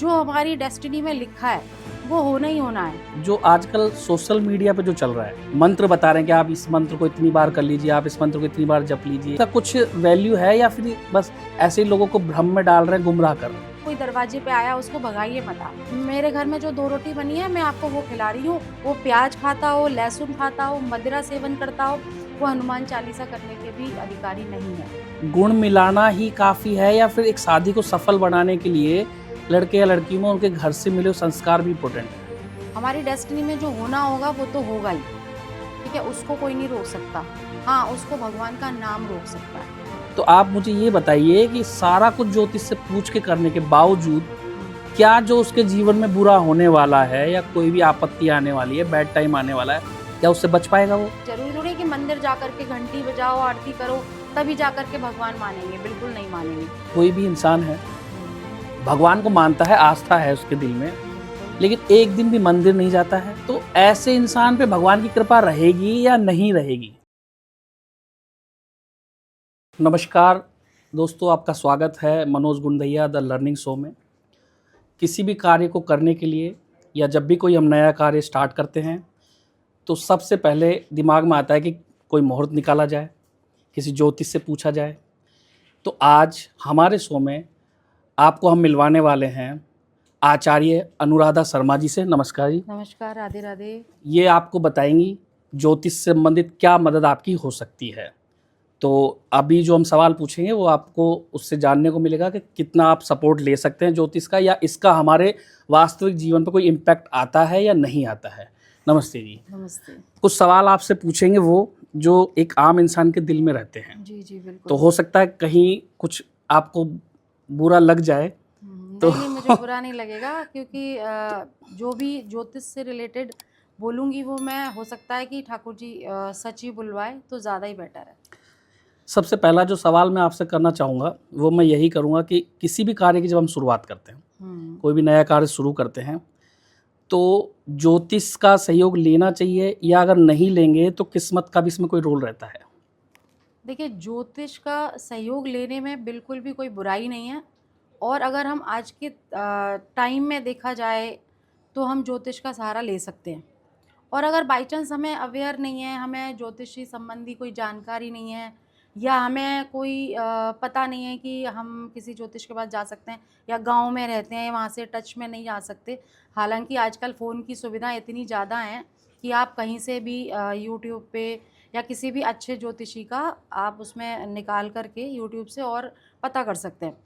जो हमारी डेस्टिनी में लिखा है वो होना ही होना है। जो आजकल सोशल मीडिया पे जो चल रहा है, मंत्र बता रहे हैं कि आप इस मंत्र को इतनी बार कर लीजिए, आप इस मंत्र को इतनी बार जप लीजिए, इसका कुछ वैल्यू है या फिर बस ऐसे ही लोगों को भ्रम में डाल रहे हैं, गुमराह कर रहे हैं? कोई दरवाजे पे आया उसको भगाइए मत आप। मेरे घर में जो 2 रोटी बनी है मैं आपको वो खिला रही हूँ। वो प्याज खाता हो, लहसुन खाता हो, मदिरा सेवन करता हो, वो हनुमान चालीसा करने के भी अधिकारी नहीं है। गुण मिलाना ही काफी है या फिर एक शादी को सफल बनाने के लिए लड़के या लड़की में उनके घर से मिले संस्कार भी इम्पोर्टेंट है? हमारी डेस्टिनी में जो होना होगा वो तो होगा ही, ठीक है, उसको कोई नहीं रोक सकता। हाँ, उसको भगवान का नाम रोक सकता है। तो आप मुझे ये बताइए कि सारा कुछ ज्योतिष से पूछ के करने के बावजूद क्या जो उसके जीवन में बुरा होने वाला है या कोई भी आपत्ति आने वाली है, बैड टाइम आने वाला है, क्या उससे बच पाएगा वो? जरूरी थोड़ी कि मंदिर जाकर के घंटी बजाओ, आरती करो, तभी जाकर के भगवान मानेंगे, बिल्कुल नहीं मानेंगे। कोई भी इंसान है, भगवान को मानता है, आस्था है उसके दिल में, लेकिन एक दिन भी मंदिर नहीं जाता है, तो ऐसे इंसान पे भगवान की कृपा रहेगी या नहीं रहेगी? नमस्कार दोस्तों, आपका स्वागत है मनोज गुंदैया द लर्निंग शो में। किसी भी कार्य को करने के लिए या जब भी कोई हम नया कार्य स्टार्ट करते हैं तो सबसे पहले दिमाग में आता है कि कोई मुहूर्त निकाला जाए, किसी ज्योतिष से पूछा जाए। तो आज हमारे शो में आपको हम मिलवाने वाले हैं आचार्य अनुराधा शर्मा जी से। नमस्कार जी। नमस्कार, राधे राधे। ये आपको बताएंगी ज्योतिष से संबंधित क्या मदद आपकी हो सकती है। तो अभी जो हम सवाल पूछेंगे वो आपको उससे जानने को मिलेगा कि कितना आप सपोर्ट ले सकते हैं ज्योतिष का, या इसका हमारे वास्तविक जीवन पर कोई इम्पैक्ट आता है या नहीं आता है। नमस्ते जी। नमस्ते। कुछ सवाल आपसे पूछेंगे वो जो एक आम इंसान के दिल में रहते हैं। जी जी बिल्कुल। तो हो सकता है कहीं कुछ आपको बुरा लग जाए। तो नहीं, मुझे बुरा नहीं लगेगा, क्योंकि जो भी ज्योतिष से रिलेटेड बोलूँगी वो मैं, हो सकता है कि ठाकुर जी सच ही बुलवाए तो ज़्यादा ही बेटर है। सबसे पहला जो सवाल मैं आपसे करना चाहूँगा वो मैं यही करूँगा कि किसी भी कार्य की जब हम शुरुआत करते हैं, कोई भी नया कार्य शुरू करते हैं, तो ज्योतिष का सहयोग लेना चाहिए या अगर नहीं लेंगे तो किस्मत का भी इसमें कोई रोल रहता है? देखिए, ज्योतिष का सहयोग लेने में बिल्कुल भी कोई बुराई नहीं है, और अगर हम आज के टाइम में देखा जाए तो हम ज्योतिष का सहारा ले सकते हैं। और अगर बाई चांस हमें अवेयर नहीं है, हमें ज्योतिषी संबंधी कोई जानकारी नहीं है, या हमें कोई पता नहीं है कि हम किसी ज्योतिष के पास जा सकते हैं, या गांव में रहते हैं वहाँ से टच में नहीं आ सकते। हालांकि आजकल फ़ोन की सुविधा इतनी ज़्यादा है कि आप कहीं से भी यूट्यूब पे या किसी भी अच्छे ज्योतिषी का आप उसमें निकाल करके यूट्यूब से और पता कर सकते हैं।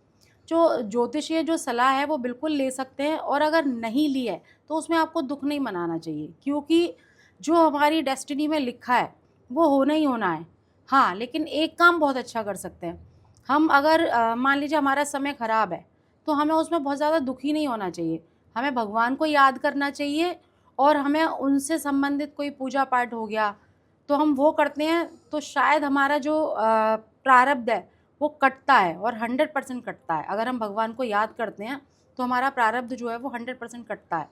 जो ज्योतिषीय जो सलाह है वो बिल्कुल ले सकते हैं, और अगर नहीं ली है तो उसमें आपको दुख नहीं मनाना चाहिए, क्योंकि जो हमारी डेस्टिनी में लिखा है वो होना ही होना है। हाँ, लेकिन एक काम बहुत अच्छा कर सकते हैं हम। अगर मान लीजिए हमारा समय ख़राब है तो हमें उसमें बहुत ज़्यादा दुखी नहीं होना चाहिए। हमें भगवान को याद करना चाहिए, और हमें उनसे संबंधित कोई पूजा पाठ हो गया तो हम वो करते हैं, तो शायद हमारा जो प्रारब्ध है वो कटता है, और 100% कटता है। अगर हम भगवान को याद करते हैं तो हमारा प्रारब्ध जो है वो 100% कटता है।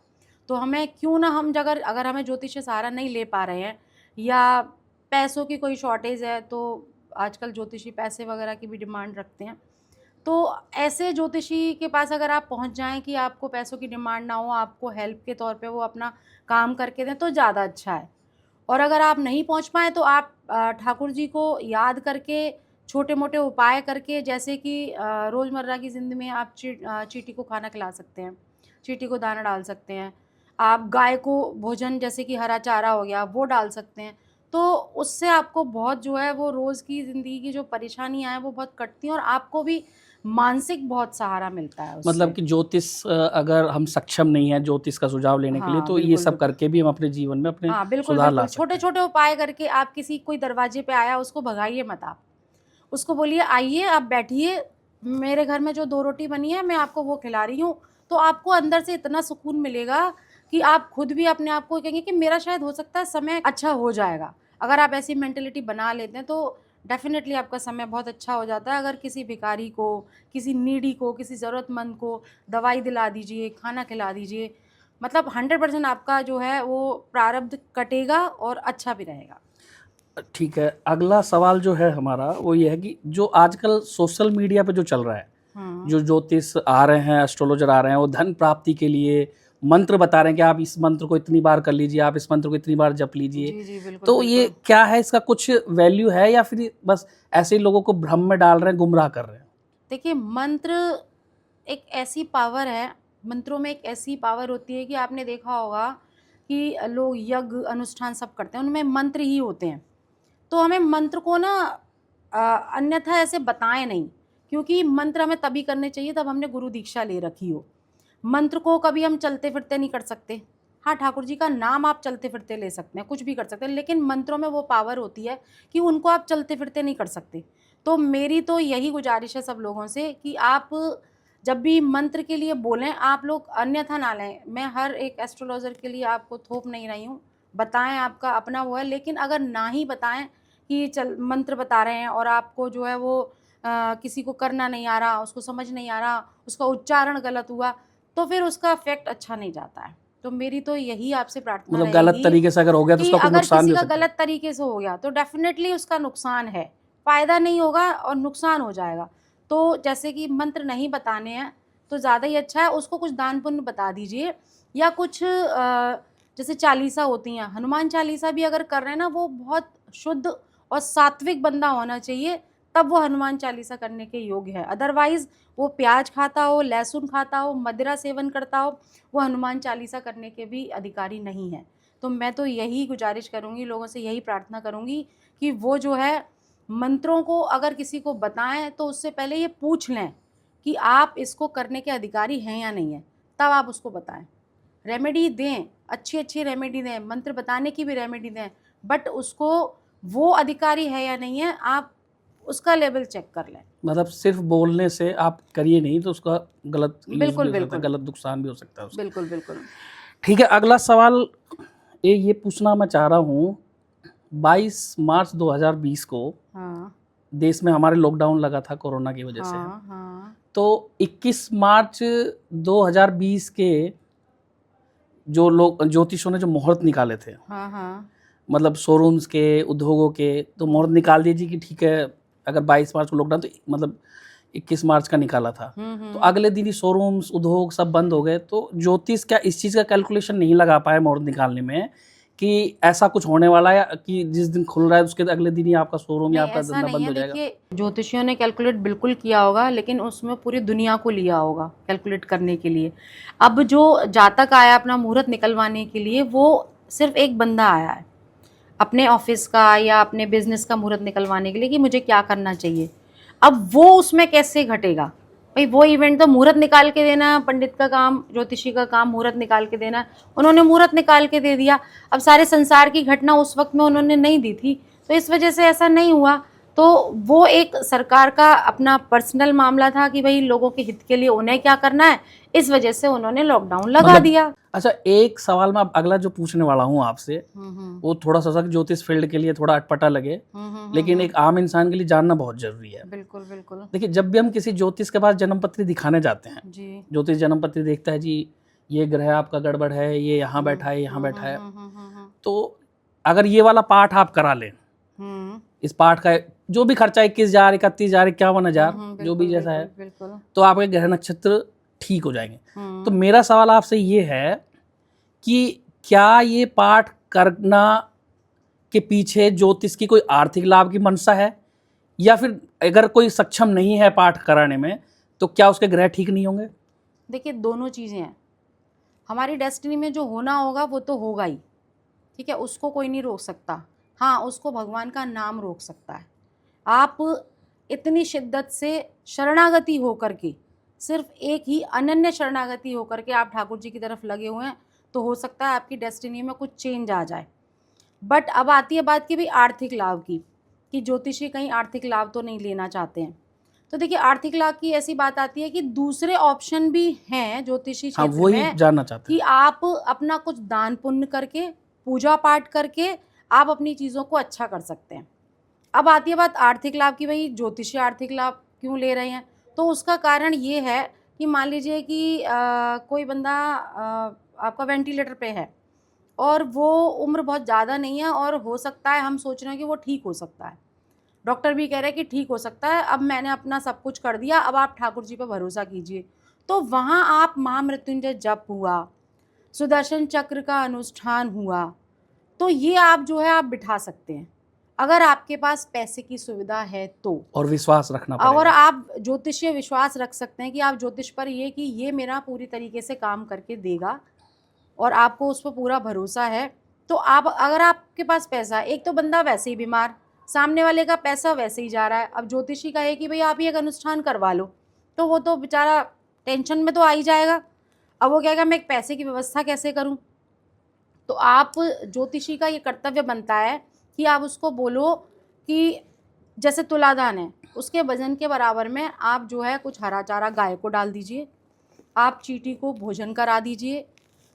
तो हमें क्यों ना, हम अगर हमें ज्योतिष सहारा नहीं ले पा रहे हैं, या पैसों की कोई शॉर्टेज है, तो आजकल ज्योतिषी पैसे वगैरह की भी डिमांड रखते हैं, तो ऐसे ज्योतिषी के पास अगर आप पहुंच जाएं कि आपको पैसों की डिमांड ना हो, आपको हेल्प के तौर पे वो अपना काम करके दें, तो ज़्यादा अच्छा है। और अगर आप नहीं पहुंच पाए तो आप ठाकुर जी को याद करके, छोटे मोटे उपाय करके, जैसे कि रोज़मर्रा की ज़िंदगी में आप चींटी को खाना खिला सकते हैं, चींटी को दाना डाल सकते हैं, आप गाय को भोजन जैसे कि हरा चारा हो गया वो डाल सकते हैं। तो उससे आपको बहुत जो है वो रोज़ की ज़िंदगी की जो परेशानियाँ हैं वो बहुत कटती हैं, और आपको भी मानसिक बहुत सहारा मिलता है उससे। मतलब कि ज्योतिष अगर हम सक्षम नहीं है ज्योतिष का सुझाव लेने के लिए, हाँ, तो ये बिल्कुल सब बिल्कुल। करके भी हम अपने जीवन में अपने हाँ, बिल्कुल सुधार ला बिल्कुल, सकते छोटे हैं। छोटे उपाय करके आप, किसी कोई दरवाजे पे आया उसको भगाइए मत आप। उसको बोलिए आइए, आप बैठिए, मेरे घर में जो 2 रोटी बनी है मैं आपको वो खिला रही हूँ। तो आपको अंदर से इतना सुकून मिलेगा कि आप खुद भी अपने आप को कहेंगे कि मेरा शायद हो सकता है समय अच्छा हो जाएगा। अगर आप ऐसी मेंटालिटी बना लेते हैं तो डेफ़िनेटली आपका समय बहुत अच्छा हो जाता है। अगर किसी भिखारी को, किसी नीडी को, किसी ज़रूरतमंद को दवाई दिला दीजिए, खाना खिला दीजिए, मतलब 100% आपका जो है वो प्रारब्ध कटेगा और अच्छा भी रहेगा। ठीक है, अगला सवाल जो है हमारा वो ये है कि जो आजकल सोशल मीडिया पे जो चल रहा है, जो ज्योतिष आ रहे हैं, एस्ट्रोलॉजर आ रहे हैं, वो धन प्राप्ति के लिए मंत्र बता रहे हैं कि आप इस मंत्र को इतनी बार कर लीजिए, आप इस मंत्र को इतनी बार जप लीजिए। जी जी बिल्कुल तो ये बिल्कुल। क्या है, इसका कुछ वैल्यू है या फिर बस ऐसे ही लोगों को भ्रम में डाल रहे हैं, गुमराह कर रहे हैं? देखिए, मंत्र एक ऐसी पावर है, मंत्रों में एक ऐसी पावर होती है कि आपने देखा होगा कि लोग यज्ञ अनुष्ठान सब करते हैं, उनमें मंत्र ही होते हैं। तो हमें मंत्र को ना अन्यथा ऐसे बताएं नहीं, क्योंकि मंत्र हमें तभी करने चाहिए तब हमने गुरु दीक्षा ले रखी हो। मंत्र को कभी हम चलते फिरते नहीं कर सकते। हाँ, ठाकुर जी का नाम आप चलते फिरते ले सकते हैं, कुछ भी कर सकते हैं, लेकिन मंत्रों में वो पावर होती है कि उनको आप चलते फिरते नहीं कर सकते। तो मेरी तो यही गुजारिश है सब लोगों से कि आप जब भी मंत्र के लिए बोलें, आप लोग अन्यथा ना लें। मैं हर एक एस्ट्रोलॉजर के लिए आपको थोप नहीं रही हूँ, बताएं, आपका अपना वो है। लेकिन अगर ना ही बताएं कि चल मंत्र बता रहे हैं और आपको जो है वो किसी को करना नहीं आ रहा, उसको समझ नहीं आ रहा, उसका उच्चारण गलत हुआ, तो फिर उसका इफेक्ट अच्छा नहीं जाता है। तो मेरी तो यही आपसे प्रार्थना मतलब गलत रहेगी तरीके से अगर हो गया तो कि उसका कुछ अगर नुकसान भी किसी हो का सकता है। गलत तरीके से हो गया तो डेफिनेटली उसका नुकसान है, फ़ायदा नहीं होगा और नुकसान हो जाएगा। तो जैसे कि मंत्र नहीं बताने हैं तो ज़्यादा ही अच्छा है, उसको कुछ दान पुण्य बता दीजिए, या कुछ जैसे चालीसा होती हैं, हनुमान चालीसा भी अगर कर रहे हैं ना, वो बहुत शुद्ध और सात्विक बंदा होना चाहिए, तब वो हनुमान चालीसा करने के योग्य है। अदरवाइज़ वो प्याज खाता हो, लहसुन खाता हो, मदिरा सेवन करता हो, वो हनुमान चालीसा करने के भी अधिकारी नहीं है। तो मैं तो यही गुजारिश करूँगी, लोगों से यही प्रार्थना करूँगी कि वो जो है मंत्रों को अगर किसी को बताएं तो उससे पहले ये पूछ लें कि आप इसको करने के अधिकारी हैं या नहीं है, तब आप उसको बताएं। रेमेडी दें, अच्छी अच्छी रेमेडी दें, मंत्र बताने की भी रेमेडी दें, बट उसको वो अधिकारी है या नहीं है, आप उसका लेवल चेक कर लें। मतलब सिर्फ बोलने से आप करिए नहीं तो उसका गलत यूज भी बिल्कुल हो सकता है, बिल्कुल गलत नुकसान भी हो सकता है उसका। बिल्कुल बिल्कुल। ठीक है, अगला सवाल ये पूछना मैं चाह रहा हूँ, 22 मार्च 2020 को हाँ देश में हमारे लॉकडाउन लगा था कोरोना की वजह से। हाँ हाँ तो 21 मार्च 2020 के जो लोग ज्योतिषों ने जो मुहूर्त निकाले थे, हाँ हाँ मतलब शोरूम्स के, उद्योगों के, तो मुहूर्त निकाल दीजिए कि ठीक है अगर 22 मार्च को लॉकडाउन, तो मतलब 21 मार्च का निकाला था, तो अगले दिन ही शोरूम्स, उद्योग सब बंद हो गए। तो ज्योतिष क्या इस चीज़ का कैलकुलेशन नहीं लगा पाए मुहूर्त निकालने में कि ऐसा कुछ होने वाला है कि जिस दिन खुल रहा है उसके अगले दिन ही आपका शोरूम या नहीं, आपका ऐसा धंधा नहीं बंद है। हो जाएगा? देखिए, ज्योतिषियों ने कैलकुलेट बिल्कुल किया होगा, लेकिन उसमें पूरी दुनिया को लिया होगा कैलकुलेट करने के लिए। अब जो जातक आया अपना मुहूर्त निकलवाने के लिए, वो सिर्फ एक बंदा आया है अपने ऑफिस का या अपने बिजनेस का मुहूर्त निकलवाने के लिए कि मुझे क्या करना चाहिए। अब वो उसमें कैसे घटेगा भाई? वो इवेंट तो मुहूर्त निकाल के देना, पंडित का काम, ज्योतिषी का काम मुहूर्त निकाल के देना। उन्होंने मुहूर्त निकाल के दे दिया, अब सारे संसार की घटना उस वक्त में उन्होंने नहीं दी थी, तो इस वजह से ऐसा नहीं हुआ। तो वो एक सरकार का अपना पर्सनल मामला था कि भाई लोगों के हित के लिए उन्हें क्या करना है, इस वजह से उन्होंने लॉकडाउन लगा मतलब दिया। अच्छा, एक सवाल मैं अब अगला जो पूछने वाला हूँ आपसे, वो थोड़ा सा ज्योतिष फील्ड के लिए थोड़ा अटपटा लगे, लेकिन एक आम इंसान के लिए जानना बहुत जरूरी है। बिल्कुल बिल्कुल। देखिए, जब भी हम किसी ज्योतिष के पास जन्म पत्री दिखाने जाते हैं, जी। ज्योतिष जन्म पत्री देखता है, जी ये ग्रह आपका गड़बड़ है, ये यहाँ बैठा है, यहाँ बैठा है, तो अगर ये वाला पाठ आप करा लें, इस पाठ का जो भी खर्चा 21,000, 31,000, 51,000, जो भी जैसा है, बिल्कुल। तो आपके ग्रह नक्षत्र ठीक हो जाएंगे। तो तो मेरा सवाल आपसे ये है कि क्या ये पाठ करना के पीछे ज्योतिष की कोई आर्थिक लाभ की मंशा है, या फिर अगर कोई सक्षम नहीं है पाठ कराने में तो क्या उसके ग्रह ठीक नहीं होंगे? देखिए, दोनों चीज़ें हैं। हमारी डेस्टिनी में जो होना होगा वो तो होगा ही, ठीक है, उसको कोई नहीं रोक सकता। हाँ, उसको भगवान का नाम रोक सकता है। आप इतनी शिद्दत से शरणागति होकर के, सिर्फ एक ही अनन्य शरणागति होकर के आप ठाकुर जी की तरफ लगे हुए हैं, तो हो सकता है आपकी डेस्टिनी में कुछ चेंज आ जाए। बट अब आती है बात की भी आर्थिक लाभ की, कि ज्योतिषी कहीं आर्थिक लाभ तो नहीं लेना चाहते हैं। तो देखिए, आर्थिक लाभ की ऐसी बात आती है कि दूसरे ऑप्शन भी हैं ज्योतिषी हाँ, क्षेत्र वही में, जानना चाहते कि हैं। आप अपना कुछ दान पुण्य करके, पूजा पाठ करके आप अपनी चीज़ों को अच्छा कर सकते हैं। अब आती है बात आर्थिक लाभ की, भाई ज्योतिषी आर्थिक लाभ क्यों ले रहे हैं? तो उसका कारण ये है कि मान लीजिए कि कोई बंदा आपका वेंटिलेटर पे है और वो उम्र बहुत ज़्यादा नहीं है, और हो सकता है, हम सोच रहे हैं कि वो ठीक हो सकता है, डॉक्टर भी कह रहे हैं कि ठीक हो सकता है, अब मैंने अपना सब कुछ कर दिया, अब आप ठाकुर जी पर भरोसा कीजिए। तो वहाँ आप महामृत्युंजय जप हुआ, सुदर्शन चक्र का अनुष्ठान हुआ, तो ये आप जो है आप बिठा सकते हैं, अगर आपके पास पैसे की सुविधा है तो। और विश्वास रखना और पड़ेगा। आप ज्योतिषीय विश्वास रख सकते हैं कि आप ज्योतिष पर ये कि ये मेरा पूरी तरीके से काम करके देगा और आपको उस पर पूरा भरोसा है। तो आप, अगर आपके पास पैसा है, एक तो बंदा वैसे ही बीमार, सामने वाले का पैसा वैसे ही जा रहा है, अब ज्योतिषी का है कि भाई आप ये एक अनुष्ठान करवा लो, तो वो तो बेचारा टेंशन में तो आ ही जाएगा। अब वो कहेगा मैं एक पैसे की व्यवस्था कैसे करूं? तो आप, ज्योतिषी का ये कर्तव्य बनता है कि आप उसको बोलो कि जैसे तुलादान है, उसके वजन के बराबर में आप जो है कुछ हरा चारा गाय को डाल दीजिए, आप चींटी को भोजन करा दीजिए।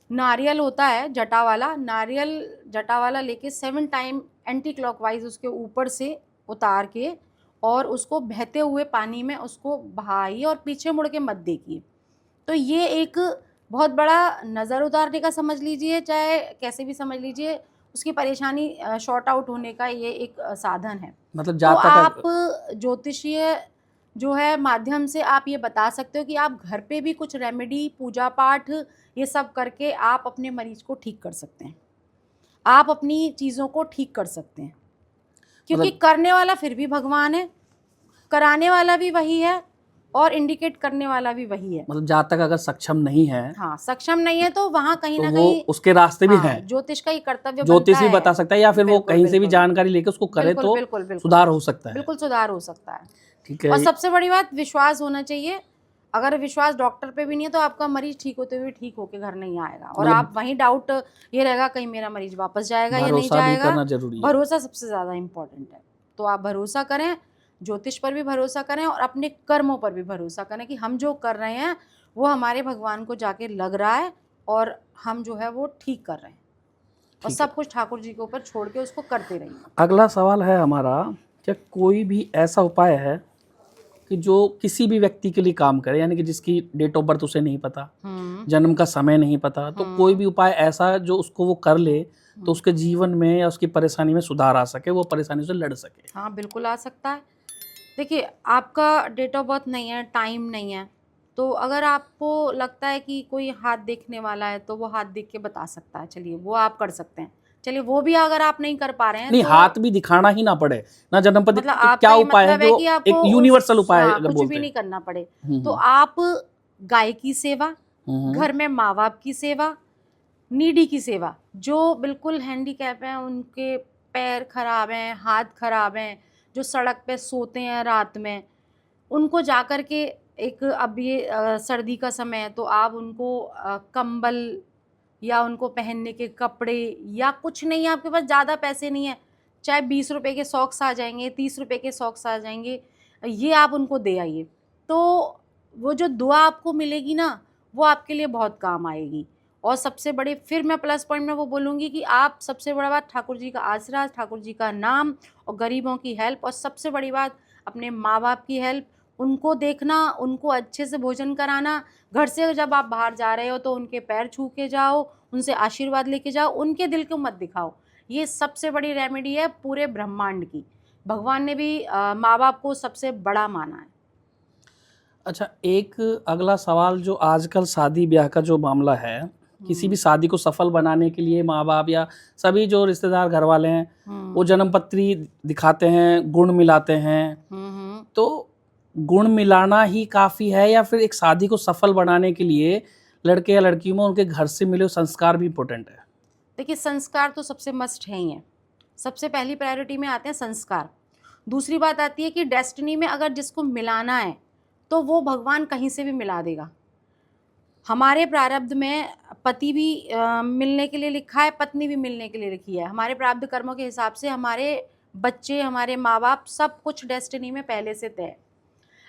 नारियल होता है जटा वाला, नारियल जटा वाला लेके 7 टाइम एंटी क्लॉकवाइज उसके ऊपर से उतार के और उसको बहते हुए पानी में उसको बहाइए और पीछे मुड़ के मत देखिए। तो ये एक बहुत बड़ा नज़र उतारने का समझ लीजिए, चाहे कैसे भी समझ लीजिए, उसकी परेशानी शॉर्ट आउट होने का ये एक साधन है। मतलब तो जहाँ तक आप ज्योतिषीय जो है माध्यम से आप ये बता सकते हो कि आप घर पे भी कुछ रेमेडी, पूजा पाठ, ये सब करके आप अपने मरीज को ठीक कर सकते हैं, आप अपनी चीज़ों को ठीक कर सकते हैं, क्योंकि मतलब करने वाला फिर भी भगवान है, कराने वाला भी वही है और इंडिकेट करने वाला भी वही है। मतलब जहाँ तक अगर सक्षम नहीं है हाँ, सक्षम नहीं है तो वहाँ कहीं तो ना वो कहीं उसके रास्ते भी हाँ, हैं, ज्योतिष का ये कर्तव्य ज्योतिष बनता भी है। बता सकता है, या फिर वो बिल्कुल, कहीं से भी बिल्कुल। जानकारी लेके उसको करे बिल्कुल, तो बिल्कुल, बिल्कुल। सुधार हो सकता है। बिल्कुल सुधार हो सकता है। ठीक और है। सबसे बड़ी बात विश्वास होना चाहिए। अगर विश्वास डॉक्टर पे भी नहीं है तो आपका मरीज ठीक होते हुए ठीक होके घर नहीं आएगा, और मतलब आप वहीं डाउट ये रहेगा कहीं मेरा मरीज वापस जाएगा या नहीं भरोसा भी जाएगा। करना जरूरी है। भरोसा सबसे ज़्यादा इम्पोर्टेंट है। तो आप भरोसा करें, ज्योतिष पर भी भरोसा करें और अपने कर्मों पर भी भरोसा करें कि हम जो कर रहे हैं वो हमारे भगवान को जाके लग रहा है और हम जो है वो ठीक कर रहे हैं, और सब कुछ ठाकुर जी के ऊपर छोड़ के उसको करते रहिए। अगला सवाल है हमारा, क्या कोई भी ऐसा उपाय है कि जो किसी भी व्यक्ति के लिए काम करे, यानी कि जिसकी डेट ऑफ बर्थ उसे नहीं पता, जन्म का समय नहीं पता, तो कोई भी उपाय ऐसा जो उसको वो कर ले तो उसके जीवन में या उसकी परेशानी में सुधार आ सके, वो परेशानी से लड़ सके? हाँ, बिल्कुल आ सकता है। देखिए, आपका डेट ऑफ बर्थ नहीं है, टाइम नहीं है, तो अगर आपको लगता है कि कोई हाथ देखने वाला है तो वो हाथ देख के बता सकता है, चलिए वो आप कर सकते हैं। चलिए वो भी अगर आप नहीं कर पा रहे हैं नहीं, तो हाथ भी दिखाना ही ना पड़े ना जन्म पर, मतलब तो आपका क्या ये उपाय है मतलब है जो कि एक आपको यूनिवर्सल उपाय हाँ, अगर कुछ बोलते भी हैं? नहीं करना पड़े, तो आप गाय की सेवा, घर में माँ बाप की सेवा, नीडी की सेवा, जो बिल्कुल हैंडीकैप हैं, उनके पैर खराब हैं, हाथ खराब हैं, जो सड़क पे सोते हैं रात में, उनको जा कर के एक, अब ये सर्दी का समय है तो आप उनको कंबल या उनको पहनने के कपड़े, या कुछ नहीं है आपके पास ज़्यादा पैसे नहीं है, चाहे 20 रुपए के सॉक्स आ जाएंगे, 30 रुपए के सॉक्स आ जाएंगे, ये आप उनको दे आइए। तो वो जो दुआ आपको मिलेगी ना, वो आपके लिए बहुत काम आएगी। और सबसे बड़े फिर मैं प्लस पॉइंट में वो बोलूँगी कि आप, सबसे बड़ा बात, ठाकुर जी का आसरा, ठाकुर जी का नाम और गरीबों की हेल्प, और सबसे बड़ी बात अपने माँ बाप की हेल्प, उनको देखना, उनको अच्छे से भोजन कराना। घर से जब आप बाहर जा रहे हो तो उनके पैर छू के जाओ, उनसे आशीर्वाद लेके जाओ, उनके दिल को मत दिखाओ। ये सबसे बड़ी रेमेडी है पूरे ब्रह्मांड की। भगवान ने भी माँ बाप को सबसे बड़ा माना है। अच्छा, एक अगला सवाल, जो आजकल शादी ब्याह का जो मामला है, किसी भी शादी को सफल बनाने के लिए माँ बाप या सभी जो रिश्तेदार घर वाले हैं वो जन्म पत्री दिखाते हैं, गुण मिलाते हैं, तो गुण मिलाना ही काफ़ी है या फिर एक शादी को सफल बनाने के लिए लड़के या लड़की में उनके घर से मिले संस्कार भी इम्पोर्टेंट है? देखिए, संस्कार तो सबसे मस्ट है ही है, सबसे पहली प्रायोरिटी में आते हैं संस्कार। दूसरी बात आती है कि डेस्टिनी में अगर जिसको मिलाना है तो वो भगवान कहीं से भी मिला देगा। हमारे प्रारब्ध में पति भी मिलने के लिए लिखा है, पत्नी भी मिलने के लिए लिखी है। हमारे प्रारब्ध कर्मों के हिसाब से हमारे बच्चे, हमारे माँ बाप, सब कुछ डेस्टिनी में पहले से तय है।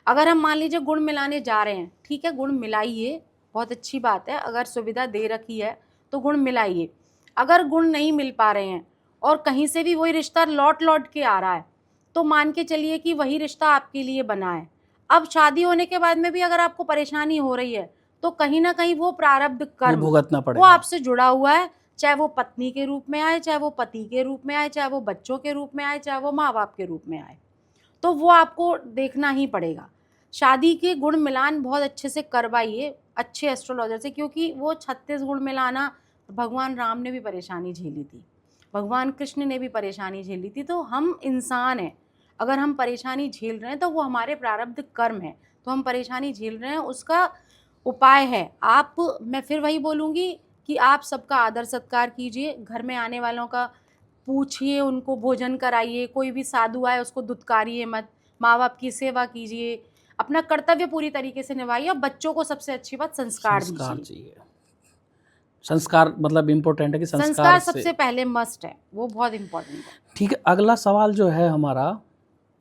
अगर हम मान लीजिए गुण मिलाने जा रहे हैं, ठीक है, गुण मिलाइए, बहुत अच्छी बात है, अगर सुविधा दे रखी है तो गुण मिलाइए। अगर गुण नहीं मिल पा रहे हैं और कहीं से भी वही रिश्ता लौट लौट के आ रहा है, तो मान के चलिए कि वही रिश्ता आपके लिए बना है। अब शादी होने के बाद में भी अगर आपको परेशानी हो रही है तो कहीं ना कहीं वो प्रारब्ध कर्म भुगतना वो पड़ेगा। आपसे जुड़ा हुआ है, चाहे वो पत्नी के रूप में आए, चाहे वो पति के रूप में आए, चाहे वो बच्चों के रूप में आए, चाहे वो माँ बाप के रूप में आए। तो वो आपको देखना ही पड़ेगा। शादी के गुण मिलान बहुत अच्छे से करवाइए अच्छे एस्ट्रोलॉजर से, क्योंकि वो 36 गुण मिलाना भगवान राम ने भी परेशानी झेली थी, भगवान कृष्ण ने भी परेशानी झेली थी। तो हम इंसान हैं, अगर हम परेशानी झेल रहे हैं तो वो हमारे प्रारब्ध कर्म है, तो हम परेशानी झेल रहे हैं, उसका उपाय है। आप, मैं फिर वही बोलूँगी कि आप सबका आदर सत्कार कीजिए, घर में आने वालों का पूछिए, उनको भोजन कराइए, कोई भी साधु आए उसको दुत्कारिए मत, माँ बाप की सेवा कीजिए, अपना कर्तव्य पूरी तरीके से निभाइए, और बच्चों को सबसे अच्छी बात संस्कार संस्कार दीजिए। चाहिए। संस्कार मतलब इम्पोर्टेंट है कि संस्कार संस्कार से। सबसे पहले मस्ट है, वो बहुत इम्पोर्टेंट है। ठीक है, अगला सवाल जो है हमारा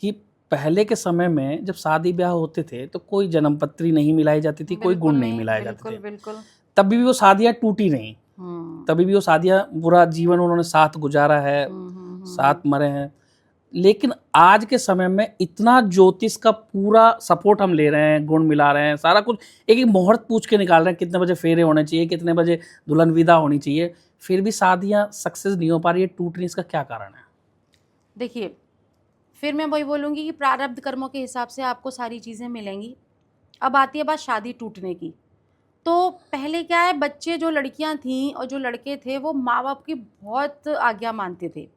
कि पहले के समय में जब शादी ब्याह होते थे तो कोई जन्मपत्री नहीं मिलाई जाती थी, कोई गुण बिल्कुल नहीं मिलाए जाते बिल्कुल थे, बिल्कुल। तभी भी वो शादियां टूटी नहीं, तभी भी वो शादियां पूरा जीवन उन्होंने साथ गुजारा है, साथ मरे हैं। लेकिन आज के समय में इतना ज्योतिष का पूरा सपोर्ट हम ले रहे हैं, गुण मिला रहे हैं, सारा कुछ एक एक मुहूर्त पूछ के निकाल रहे हैं, कितने बजे फेरे होने चाहिए, कितने बजे दुल्हन विदा होनी चाहिए, फिर भी शादियां सक्सेस नहीं हो पा रही है, टूट रही, इसका क्या कारण है? देखिए, फिर मैं वही बोलूँगी कि प्रारब्ध कर्मों के हिसाब से आपको सारी चीज़ें मिलेंगी। अब आती है बात शादी टूटने की। तो पहले क्या है, बच्चे जो लड़कियां थीं और जो लड़के थे वो माँ बाप की बहुत आज्ञा मानते थे।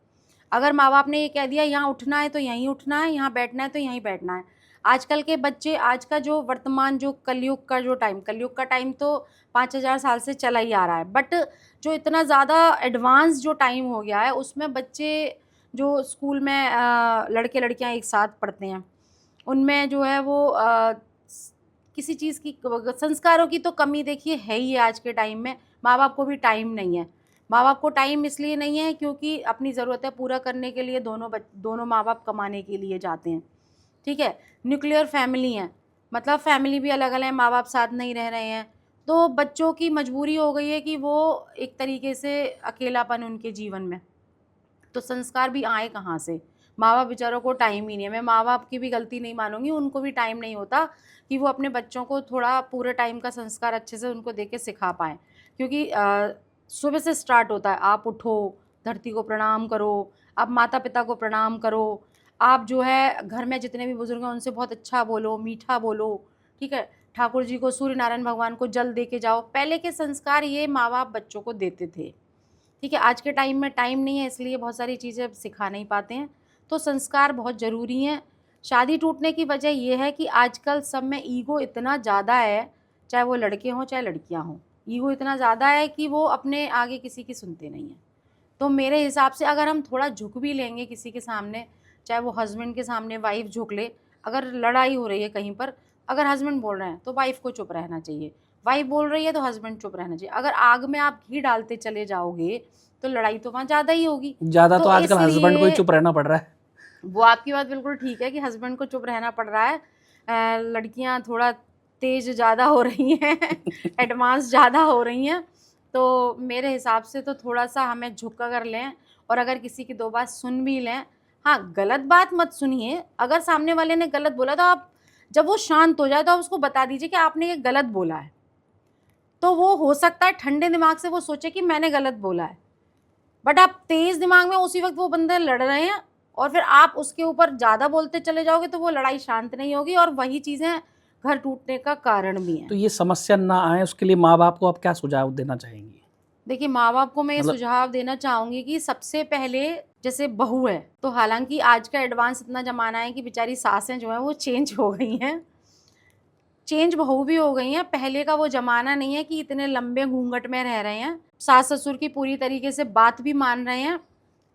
अगर माँ बाप ने ये कह दिया यहाँ उठना है तो यहीं उठना है, यहाँ बैठना है तो यहीं बैठना है। आजकल के बच्चे, आज का जो वर्तमान जो कलयुग का टाइम तो 5000 साल से चला ही आ रहा है, बट जो इतना ज़्यादा एडवांस जो टाइम हो गया है उसमें बच्चे जो स्कूल में लड़के लड़कियां एक साथ पढ़ते हैं, उनमें जो है वो किसी चीज़ की, संस्कारों की तो कमी देखिए है ही है आज के टाइम में। माँ बाप को भी टाइम नहीं है, माँ बाप को टाइम इसलिए नहीं है क्योंकि अपनी ज़रूरतें पूरा करने के लिए दोनों माँ बाप कमाने के लिए जाते हैं, ठीक है। न्यूक्लियर फैमिली है, मतलब फैमिली भी अलग अलग है, माँ बाप साथ नहीं रह रहे हैं, तो बच्चों की मजबूरी हो गई है कि वो एक तरीके से अकेलापन उनके जीवन में, तो संस्कार भी आए कहाँ से? माँ बाप बेचारों को टाइम ही नहीं है। मैं माँ बाप की भी गलती नहीं मानूंगी, उनको भी टाइम नहीं होता कि वो अपने बच्चों को थोड़ा पूरे टाइम का संस्कार अच्छे से उनको दे के सिखा पाएँ, क्योंकि सुबह से स्टार्ट होता है, आप उठो, धरती को प्रणाम करो, आप माता पिता को प्रणाम करो, आप जो है घर में जितने भी बुजुर्ग हैं उनसे बहुत अच्छा बोलो, मीठा बोलो, ठीक है। ठाकुर जी को, सूर्य नारायण भगवान को जल दे के जाओ। पहले के संस्कार ये माँ बाप बच्चों को देते थे, ठीक है। आज के टाइम में टाइम नहीं है, इसलिए बहुत सारी चीज़ें सिखा नहीं पाते हैं, तो संस्कार बहुत ज़रूरी हैं। शादी टूटने की वजह यह है कि आजकल सब में ईगो इतना ज़्यादा है, चाहे वो लड़के हों चाहे लड़कियां हों, ईगो इतना ज़्यादा है कि वो अपने आगे किसी की सुनते नहीं हैं। तो मेरे हिसाब से अगर हम थोड़ा झुक भी लेंगे किसी के सामने, चाहे वो हस्बैंड के सामने वाइफ झुक ले, अगर लड़ाई हो रही है कहीं पर, अगर हस्बैंड बोल रहे हैं तो वाइफ को चुप रहना चाहिए, वाइफ बोल रही है तो हस्बैंड चुप रहना चाहिए। अगर आग में आप घी डालते चले जाओगे तो लड़ाई तो वहाँ ज़्यादा ही होगी। ज़्यादा तो आजकल हस्बैंड को ही चुप रहना पड़ रहा है। वो आपकी बात बिल्कुल ठीक है कि हस्बैंड को चुप रहना पड़ रहा है, लड़कियां थोड़ा तेज ज़्यादा हो रही हैं एडवांस ज़्यादा हो रही हैं, तो मेरे हिसाब से तो थोड़ा सा हमें झुक कर लें, और अगर किसी की दो बात सुन भी लें, हाँ गलत बात मत सुनिए, अगर सामने वाले ने गलत बोला तो आप, जब वो शांत हो जाए तो आप उसको बता दीजिए कि आपने ये गलत बोला है, तो वो हो सकता है ठंडे दिमाग से वो सोचे कि मैंने गलत बोला है, बट आप तेज दिमाग में उसी वक्त वो बंदे लड़ रहे हैं और फिर आप उसके ऊपर ज़्यादा बोलते चले जाओगे तो वो लड़ाई शांत नहीं होगी, और वही चीज़ें घर टूटने का कारण भी हैं। तो ये समस्या ना आए उसके लिए माँ बाप को आप क्या सुझाव देना चाहेंगी? देखिए, माँ बाप को मैं ये मतलब सुझाव देना चाहूँगी कि सबसे पहले, जैसे बहू है तो हालांकि आज का एडवांस इतना ज़माना है कि बेचारी सासें जो हैं वो चेंज हो गई हैं, चेंज बहू भी हो गई हैं। पहले का वो ज़माना नहीं है कि इतने लंबे घूंघट में रह रहे हैं, सास ससुर की पूरी तरीके से बात भी मान रहे हैं,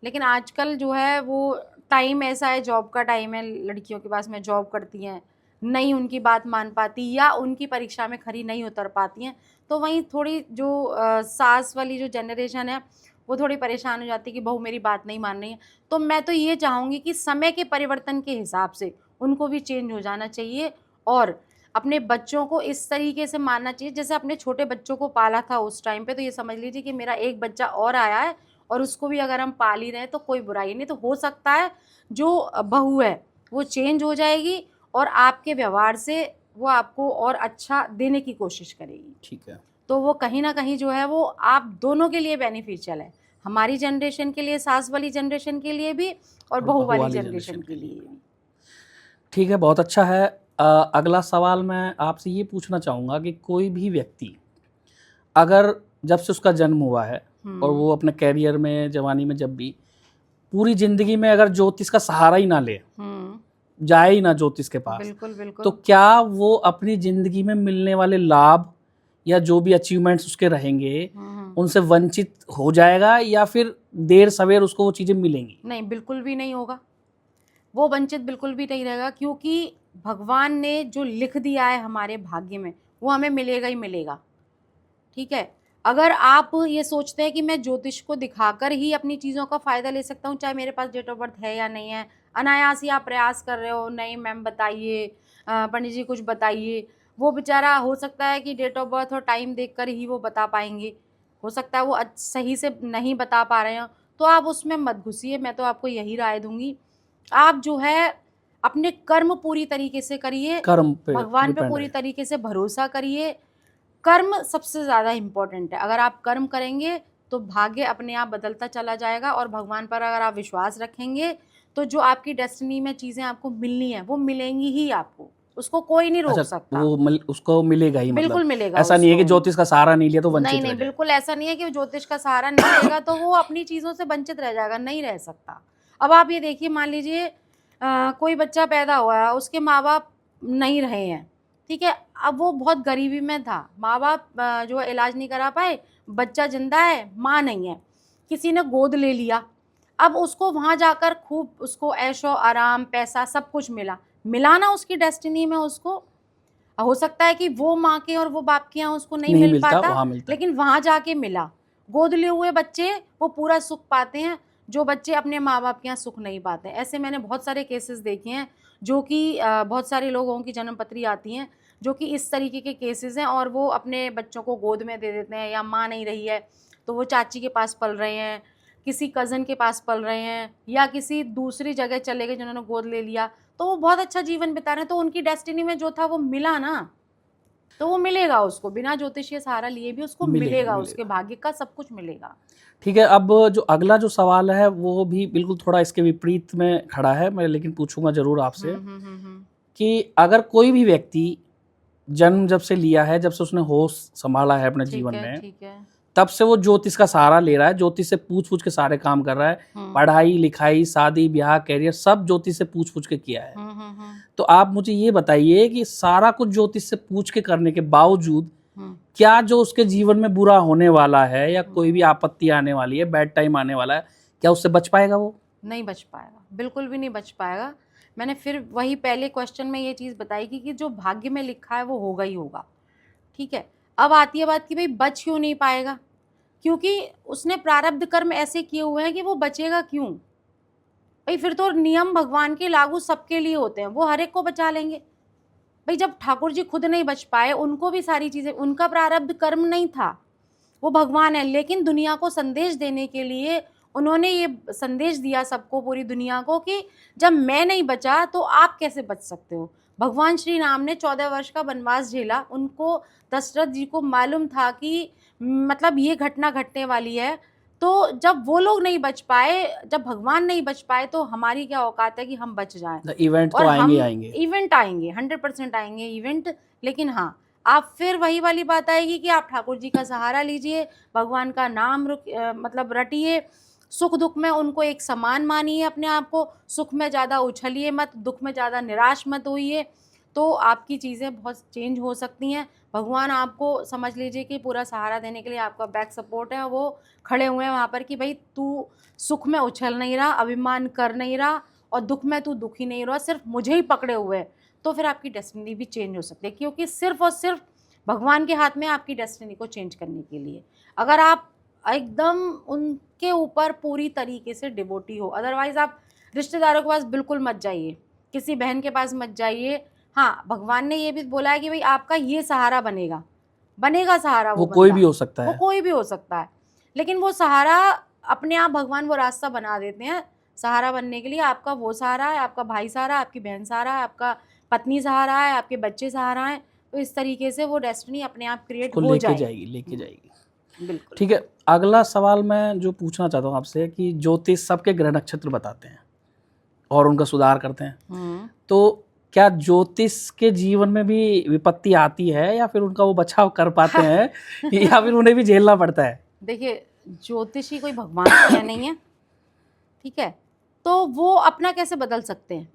लेकिन आजकल जो है वो टाइम ऐसा है, जॉब का टाइम है, लड़कियों के पास में जॉब करती हैं, नहीं उनकी बात मान पाती या उनकी परीक्षा में खरी नहीं उतर पाती हैं, तो वहीं थोड़ी जो सास वाली जो जनरेशन है वो थोड़ी परेशान हो जाती है कि बहू मेरी बात नहीं मान रही है। तो मैं तो ये चाहूँगी कि समय के परिवर्तन के हिसाब से उनको भी चेंज हो जाना चाहिए, और अपने बच्चों को इस तरीके से मानना चाहिए जैसे अपने छोटे बच्चों को पाला था उस टाइम पे, तो ये समझ लीजिए कि मेरा एक बच्चा और आया है और उसको भी अगर हम पाल ही रहे हैं तो कोई बुराई नहीं। तो हो सकता है जो बहू है वो चेंज हो जाएगी और आपके व्यवहार से वो आपको और अच्छा देने की कोशिश करेगी, ठीक है। तो वो कहीं ना कहीं जो है वो आप दोनों के लिए बेनिफिशियल है, हमारी जनरेशन के लिए, सास वाली जनरेशन के लिए भी और बहू वाली जनरेशन के लिए भी। ठीक है, बहुत अच्छा है। अगला सवाल मैं आपसे ये पूछना चाहूँगा कि कोई भी व्यक्ति अगर जब से उसका जन्म हुआ है और वो अपने कैरियर में, जवानी में, जब भी पूरी ज़िंदगी में अगर ज्योतिष का सहारा ही ना ले, जाए ही ना ज्योतिष के पास, बिल्कुल तो बिल्कुल। क्या वो अपनी ज़िंदगी में मिलने वाले लाभ या जो भी अचीवमेंट्स उसके रहेंगे उनसे वंचित हो जाएगा, या फिर देर सवेर उसको वो चीज़ें मिलेंगी? नहीं, बिल्कुल भी नहीं होगा। वो वंचित बिल्कुल भी नहीं रहेगा, क्योंकि भगवान ने जो लिख दिया है हमारे भाग्य में वो हमें मिलेगा ही मिलेगा। ठीक है, अगर आप ये सोचते हैं कि मैं ज्योतिष को दिखाकर ही अपनी चीज़ों का फ़ायदा ले सकता हूँ, चाहे मेरे पास डेट ऑफ बर्थ है या नहीं है, अनायास ही आप प्रयास कर रहे हो, नहीं मैम बताइए, पंडित जी कुछ बताइए, वो बेचारा हो सकता है कि डेट ऑफ बर्थ और टाइम देखकर ही वो बता पाएंगे, हो सकता है वो सही से नहीं बता पा रहे हो, तो आप उसमें मत घुसिए। मैं तो आपको यही राय दूंगी, आप जो है अपने कर्म पूरी तरीके से करिए, कर्म पे भगवान पे डिपेंड पूरी है। तरीके से भरोसा करिए। कर्म सबसे ज़्यादा इम्पोर्टेंट है। अगर आप कर्म करेंगे तो भाग्य अपने आप बदलता चला जाएगा, और भगवान पर अगर आप विश्वास रखेंगे तो जो आपकी डेस्टिनी में चीज़ें आपको मिलनी है वो मिलेंगी ही आपको, उसको कोई नहीं रोक अच्छा, सकता। वो उसको मिलेगा ही, बिल्कुल मतलब मिलेगा ऐसा नहीं है कि उसको। ज्योतिष का सहारा नहीं लिया तो नहीं वंचित रह नहीं, जाए। बिल्कुल ऐसा नहीं है कि ज्योतिष का सहारा नहीं लेगा तो वो अपनी चीज़ों से वंचित रह जाएगा, नहीं रह सकता। अब आप ये देखिए, मान लीजिए कोई बच्चा पैदा हुआ है, उसके माँ बाप नहीं रहे हैं, ठीक है, अब वो बहुत गरीबी में था, माँ बाप जो है इलाज नहीं करा पाए, बच्चा जिंदा है, माँ नहीं है, किसी ने गोद ले लिया, अब उसको वहाँ जाकर खूब उसको ऐशो आराम, पैसा, सब कुछ मिला, मिला ना उसकी डेस्टिनी में उसको। हो सकता है कि वो माँ के और वो बाप के यहाँ उसको नहीं नहीं मिल मिलता, पाता, वहाँ मिलता है। लेकिन वहाँ जाके मिला। गोद लिए हुए बच्चे वो पूरा सुख पाते हैं, जो बच्चे अपने माँ बाप के यहाँ सुख नहीं पाते। ऐसे मैंने बहुत सारे केसेस देखे हैं, जो कि बहुत सारे लोगों की जन्म पत्री आती हैं जो कि इस तरीके के केसेस हैं, और वो अपने बच्चों को गोद में दे देते हैं, या माँ नहीं रही है तो वो चाची के पास पल रहे हैं, किसी कज़न के पास पल रहे हैं, या किसी दूसरी जगह चले गए जिन्होंने गोद ले लिया, तो वो बहुत अच्छा जीवन बिता रहे हैं, तो उनकी डेस्टिनी में जो था वो मिला ना, तो वो मिलेगा उसको, बिना ज्योतिषीय सहारा लिए भी उसको मिलेगा मिलेगा, उसके मिलेगा। भाग्य का सब कुछ मिलेगा। ठीक है, अब जो अगला जो सवाल है वो भी बिल्कुल थोड़ा इसके विपरीत में खड़ा है, मैं लेकिन पूछूंगा जरूर आपसे कि अगर कोई भी व्यक्ति जन्म जब से लिया है, जब से उसने होश संभाला है अपने जीवन में, ठीक है। तब से वो ज्योतिष का सहारा ले रहा है, ज्योतिष से पूछ पूछ के सारे काम कर रहा है, पढ़ाई लिखाई, शादी ब्याह, कैरियर, सब ज्योतिष से पूछ पूछ के किया है। तो आप मुझे ये बताइए कि सारा कुछ ज्योतिष से पूछ के करने के बावजूद क्या जो उसके जीवन में बुरा होने वाला है, या कोई भी आपत्ति आने वाली है, बैड टाइम आने वाला है, क्या उससे बच पाएगा? वो नहीं बच पाएगा, बिल्कुल भी नहीं बच पाएगा। मैंने फिर वही पहले क्वेश्चन में ये चीज़ बताई कि जो भाग्य में लिखा है वो होगा ही होगा। ठीक है, अब आती है बात कि भाई बच क्यों नहीं पाएगा, क्योंकि उसने प्रारब्ध कर्म ऐसे किए हुए हैं कि वो बचेगा क्यों भाई? फिर तो नियम भगवान के लागू सबके लिए होते हैं, वो हर एक को बचा लेंगे भाई। जब ठाकुर जी खुद नहीं बच पाए, उनको भी सारी चीज़ें, उनका प्रारब्ध कर्म नहीं था, वो भगवान है, लेकिन दुनिया को संदेश देने के लिए उन्होंने ये संदेश दिया सबको, पूरी दुनिया को, कि जब मैं नहीं बचा तो आप कैसे बच सकते हो। भगवान श्री राम ने 14 वर्ष का वनवास झेला, उनको दशरथ जी को मालूम था कि मतलब ये घटना घटने वाली है, तो जब वो लोग नहीं बच पाए, जब भगवान नहीं बच पाए, तो हमारी क्या औकात है कि हम बच जाएं। इवेंट और तो आएंगे हम आएंगे, इवेंट आएंगे, 100% आएंगे इवेंट, लेकिन हाँ, आप फिर वही वाली बात आएगी कि आप ठाकुर जी का सहारा लीजिए, भगवान का नाम मतलब रटिए, सुख दुख में उनको एक समान मानिए अपने आप को, सुख में ज़्यादा उछलिए मत, दुख में ज़्यादा निराश मत होइए, तो आपकी चीज़ें बहुत चेंज हो सकती हैं। भगवान आपको समझ लीजिए कि पूरा सहारा देने के लिए आपका बैक सपोर्ट है, वो खड़े हुए हैं वहाँ पर कि भाई तू सुख में उछल नहीं रहा, अभिमान कर नहीं रहा, और दुख में तू दुखी नहीं रहा, सिर्फ मुझे ही पकड़े हुए है, तो फिर आपकी डेस्टिनी भी चेंज हो सकती है, क्योंकि सिर्फ और सिर्फ भगवान के हाथ में आपकी डेस्टिनी को चेंज करने के लिए। अगर आप एकदम उनके ऊपर पूरी तरीके से डिवोटी हो, अदरवाइज आप रिश्तेदारों के पास बिल्कुल मत जाइए, किसी बहन के पास मत जाइए। हाँ, भगवान ने ये भी बोला है कि भाई आपका ये सहारा बनेगा, बनेगा सहारा, वो वो कोई बंदा, भी हो सकता वो है। कोई भी हो सकता है, लेकिन वो सहारा अपने आप भगवान वो रास्ता बना देते हैं सहारा बनने के लिए। आपका वो सहारा है, आपका भाई सहारा, आपकी बहन सहारा है, आपका पत्नी सहारा है, आपके बच्चे सहारा हैं, तो इस तरीके से वो डेस्टिनी अपने आप क्रिएट उसको हो लेके जाएगी। जाएगी, लेके जाएगी। बिल्कुल। ठीक है, अगला सवाल मैं जो पूछना चाहता हूँ आपसे कि ज्योतिष सबके ग्रह नक्षत्र बताते हैं और उनका सुधार करते हैं, तो क्या ज्योतिष के जीवन में भी विपत्ति आती है या फिर उनका वो बचाव कर पाते हैं या फिर उन्हें भी झेलना पड़ता है? देखिए, ज्योतिषी कोई भगवान तो है नहीं है, ठीक है, तो वो अपना कैसे बदल सकते हैं?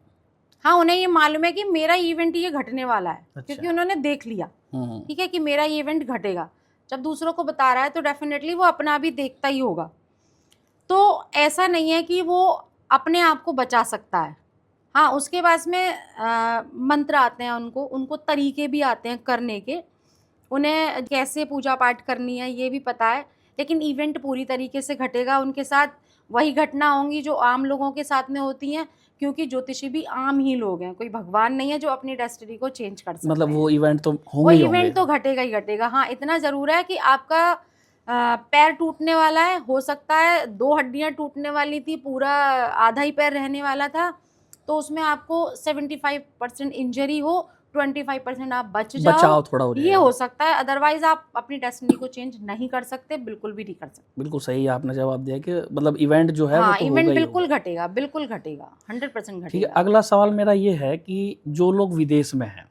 हाँ, उन्हें ये मालूम है कि मेरा इवेंट ये घटने वाला है, क्योंकि उन्होंने देख लिया, ठीक है, कि मेरा ये इवेंट घटेगा। जब दूसरों को बता रहा है तो डेफिनेटली वो अपना भी देखता ही होगा। तो ऐसा नहीं है कि वो अपने आप को बचा सकता है। हाँ, उसके पास में मंत्र आते हैं, उनको तरीके भी आते हैं करने के, उन्हें कैसे पूजा पाठ करनी है ये भी पता है, लेकिन इवेंट पूरी तरीके से घटेगा। उनके साथ वही घटना होंगी जो आम लोगों के साथ में होती हैं, क्योंकि ज्योतिषी भी आम ही लोग हैं, कोई भगवान नहीं है जो अपनी डेस्टिनी को चेंज कर सकते मतलब हैं। वो इवेंट तो वो होंगे ही इवेंट तो होंगे। घटेगा ही घटेगा। हाँ, इतना ज़रूर है कि आपका पैर टूटने वाला है, हो सकता है 2 हड्डियां टूटने वाली थी, पूरा आधा ही पैर रहने वाला था, तो उसमें आपको 75% इंजरी हो, 25% आप बचाव थोड़ा हो ये जाएगा। हो सकता है। अदरवाइज आप अपनी डेस्टिनी को चेंज नहीं कर सकते, बिल्कुल भी नहीं कर सकते। बिल्कुल सही आपने जवाब दिया कि मतलब इवेंट जो है वो हाँ, तो होगा इवेंट ही बिल्कुल होगा। घटेगा, बिल्कुल घटेगा, 100% ठीक है, घटेगा। अगला सवाल मेरा ये है कि जो लोग विदेश में हैं,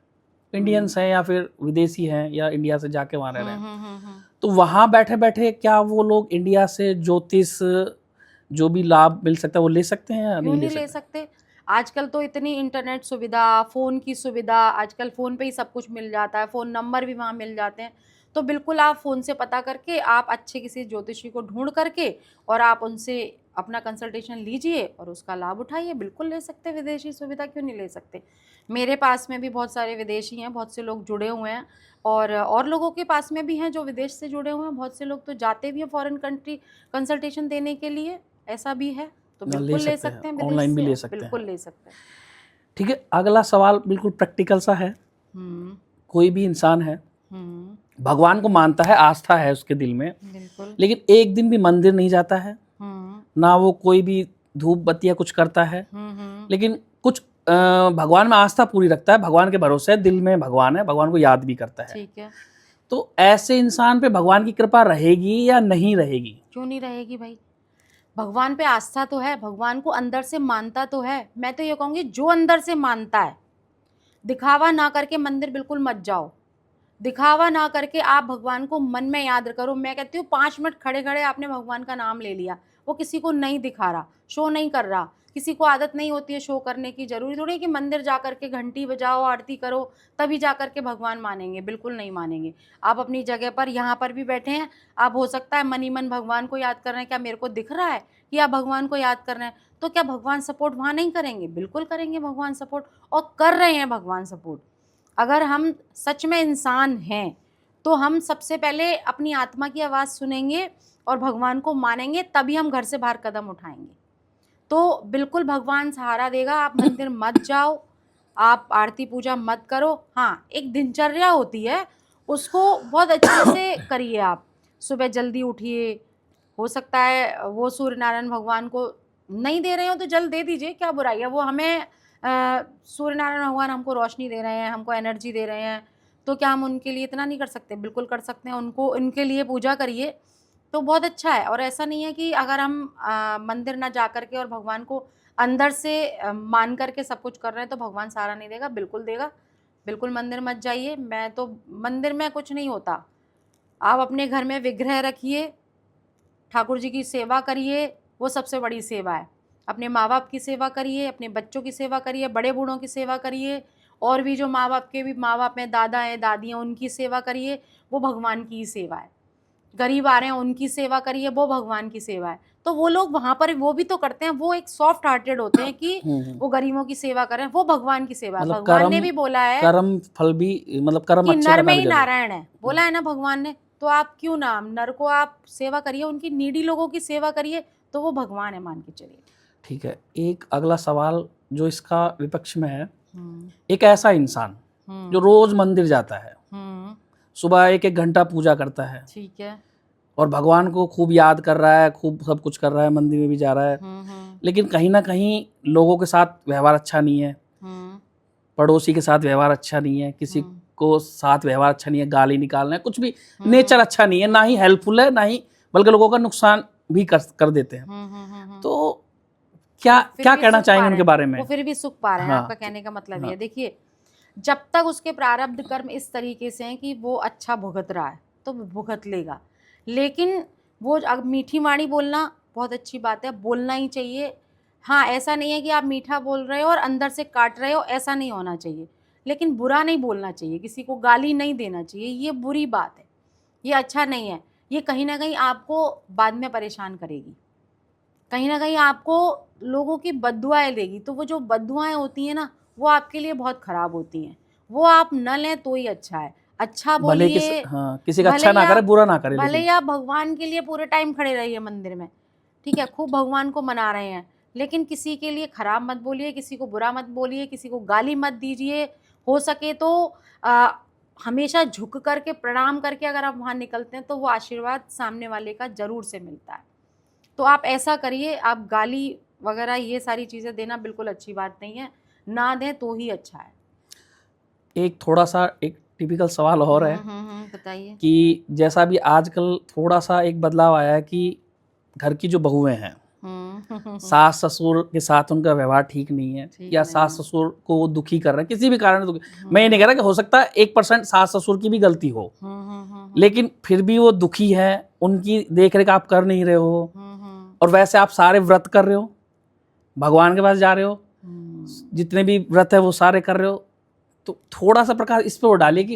इंडियंस हैं या फिर विदेशी हैं या इंडिया से जाके वहाँ रह रहे हैं, तो वहाँ बैठे बैठे क्या वो लोग इंडिया से ज्योतिष जो भी लाभ मिल सकता है वो ले सकते हैं या क्यों नहीं नहीं ले ले सकते? सकते? आजकल तो इतनी इंटरनेट सुविधा, फ़ोन की सुविधा, आजकल फ़ोन पे ही सब कुछ मिल जाता है, फ़ोन नंबर भी वहाँ मिल जाते हैं। तो बिल्कुल आप फ़ोन से पता करके, आप अच्छे किसी ज्योतिषी को ढूँढ करके और आप उनसे अपना कंसल्टेशन लीजिए और उसका लाभ उठाइए। बिल्कुल ले सकते हैं, विदेशी सुविधा क्यों नहीं ले सकते? मेरे पास में भी बहुत सारे विदेशी हैं, बहुत से लोग जुड़े हुए हैं, और लोगों के पास में भी हैं जो विदेश से जुड़े हुए हैं। बहुत से लोग तो जाते भी हैं फ़ॉरेन कंट्री कंसल्टेशन देने के लिए, ऐसा भी है। तो ले बिल्कुल ले सकते हैं, सकते हैं, विदेश ऑनलाइन भी से ले सकते हैं। बिल्कुल ले सकते हैं। ठीक है, अगला सवाल बिल्कुल प्रैक्टिकल सा है। हम्म, कोई भी इंसान है, हम्म, भगवान को मानता है, आस्था है उसके दिल में, बिल्कुल। लेकिन एक दिन भी मंदिर नहीं जाता है, ना वो कोई भी धूप बत्तियाँ कुछ करता है, लेकिन कुछ भगवान में आस्था पूरी रखता है, भगवान के भरोसे है, दिल में भगवान है, भगवान को याद भी करता है। ठीक है। तो ऐसे इंसान पे भगवान की कृपा रहेगी या नहीं रहेगी? क्यों नहीं रहेगी भाई? भगवान पे आस्था तो है, भगवान को अंदर से मानता तो है। मैं तो ये कहूँगी, जो अंदर से मानता है, दिखावा ना करके मंदिर बिल्कुल मत जाओ। दिखावा ना करके आप भगवान को मन में याद करो। मैं कहती हूँ 5 मिनट खड़े खड़े आपने भगवान का नाम ले लिया, वो किसी को नहीं दिखा रहा, शो नहीं कर रहा। किसी को आदत नहीं होती है शो करने की। जरूरी थोड़ी है कि मंदिर जा कर के घंटी बजाओ, आरती करो, तभी जा कर के भगवान मानेंगे, बिल्कुल नहीं मानेंगे। आप अपनी जगह पर यहाँ पर भी बैठे हैं, आप हो सकता है मन ही मन भगवान को याद कर रहे हैं, क्या मेरे को दिख रहा है कि आप भगवान को याद कर रहे हैं? तो क्या भगवान सपोर्ट वहाँ नहीं करेंगे? बिल्कुल करेंगे भगवान सपोर्ट, और कर रहे हैं भगवान सपोर्ट। अगर हम सच में इंसान हैं तो हम सबसे पहले अपनी आत्मा की आवाज़ सुनेंगे और भगवान को मानेंगे, तभी हम घर से बाहर कदम उठाएंगे। तो बिल्कुल भगवान सहारा देगा। आप मंदिर मत जाओ, आप आरती पूजा मत करो। हाँ, एक दिनचर्या होती है, उसको बहुत अच्छे से करिए। आप सुबह जल्दी उठिए। हो सकता है वो सूर्य नारायण भगवान को नहीं दे रहे हो तो जल दे दीजिए, क्या बुराई है? वो हमें सूर्य नारायण भगवान हमको रोशनी दे रहे हैं, हमको एनर्जी दे रहे हैं, तो क्या हम उनके लिए इतना नहीं कर सकते? बिल्कुल कर सकते हैं। उनको, उनके लिए पूजा करिए तो बहुत अच्छा है। और ऐसा नहीं है कि अगर हम मंदिर ना जा कर के और भगवान को अंदर से मान करके सब कुछ कर रहे हैं तो भगवान सहारा नहीं देगा, बिल्कुल देगा। बिल्कुल मंदिर मत जाइए। मैं तो, मंदिर में कुछ नहीं होता। आप अपने घर में विग्रह रखिए, ठाकुर जी की सेवा करिए, वो सबसे बड़ी सेवा है। अपने माँ बाप की सेवा करिए, अपने बच्चों की सेवा करिए, बड़े बूढ़ों की सेवा करिए, और भी जो माँ बाप के भी माँ बाप हैं, दादा हैं, दादी हैं, उनकी सेवा करिए, वो भगवान की ही सेवा है। गरीब आ रहे हैं, उनकी सेवा करिए, वो भगवान की सेवा है। तो वो लोग वहाँ पर वो भी तो करते हैं, वो एक सॉफ्ट हार्टेड होते हैं कि वो गरीबों की सेवा करें, वो भगवान की सेवा है। मतलब भगवान ने भी बोला है कर्म फल भी, मतलब कर्म कि अच्छे नर करना में भी ही जरूरी है। नारायण है, बोला है ना भगवान ने। तो आप क्यों ना, नर को आप सेवा करिए, उनकी नीडी लोगों की सेवा करिए, तो वो भगवान है, मान के चलिए। ठीक है, एक अगला सवाल जो इसका विपक्ष में है, एक ऐसा इंसान जो रोज मंदिर जाता है, सुबह 1-1 घंटा पूजा करता है, ठीक है, और भगवान को खूब याद कर रहा है, खूब सब कुछ कर रहा है, मंदिर में भी जा रहा है, लेकिन कहीं ना कहीं लोगों के साथ व्यवहार अच्छा नहीं है, पड़ोसी के साथ व्यवहार अच्छा नहीं है, किसी को साथ व्यवहार अच्छा नहीं है, गाली निकालना है, कुछ भी नेचर अच्छा नहीं है, ना ही हेल्पफुल है, ना ही, बल्कि लोगों का नुकसान भी कर देते हैं। तो क्या फिर क्या भी कहना सुख चाहेंगे पा रहे उनके हैं, बारे में? वो फिर भी सुख पा रहे हैं। हाँ, आपका कहने का मतलब ये हाँ। है, देखिए जब तक उसके प्रारब्ध कर्म इस तरीके से हैं कि वो अच्छा भुगत रहा है तो वो भुगत लेगा। लेकिन वो अब मीठी वाणी बोलना बहुत अच्छी बात है, बोलना ही चाहिए। हाँ, ऐसा नहीं है कि आप मीठा बोल रहे हो और अंदर से काट रहे हो, ऐसा नहीं होना चाहिए। लेकिन बुरा नहीं बोलना चाहिए, किसी को गाली नहीं देना चाहिए, ये बुरी बात है, ये अच्छा नहीं है। ये कहीं न कहीं आपको बाद में परेशान करेगी। कहीं न कहीं आपको लोगों की बद्दुआएँ देगी, तो वो जो बद्दुआएँ होती हैं ना, वो आपके लिए बहुत ख़राब होती हैं। वो आप न लें तो ही अच्छा है। अच्छा भले किस बोलिए, हाँ, किसी का भले अच्छा ही ना करे, आप बुरा ना करे भले लेकिन। ही आप भगवान के लिए पूरे टाइम खड़े रहिए मंदिर में, ठीक है? खूब भगवान को मना रहे हैं, लेकिन किसी के लिए खराब मत बोलिए, किसी को बुरा मत बोलिए, किसी को गाली मत दीजिए। हो सके तो अ, हमेशा झुक कर के, प्रणाम करके अगर आप वहाँ निकलते हैं, तो वो आशीर्वाद सामने वाले का ज़रूर से मिलता है। तो आप ऐसा करिए, आप गाली वगैरह ये सारी चीज़ें देना बिल्कुल अच्छी बात नहीं है, ना दें तो ही अच्छा है। एक थोड़ा-सा एक टिपिकल सवाल और है बताइए। कि जैसा भी आजकल थोड़ा-सा एक बदलाव आया है कि घर की जो बहुएँ हैं, सास-ससुर के साथ उनका व्यवहार ठीक नहीं है ठीक या नहीं है। सास-ससुर को वो दुखी कर रहे हैं, किसी भी कारण से दुखी। मैं ये नहीं कह रहा कि हो सकता है 1% सास-ससुर की भी गलती हो, लेकिन फिर भी वो दुखी है, उनकी देख-रेख आप कर नहीं रहे हो और वैसे आप सारे व्रत कर रहे हो, भगवान के पास जा रहे हो, जितने भी व्रत है वो सारे कर रहे हो, तो थोड़ा-सा प्रकाश इस पे वो डालिए कि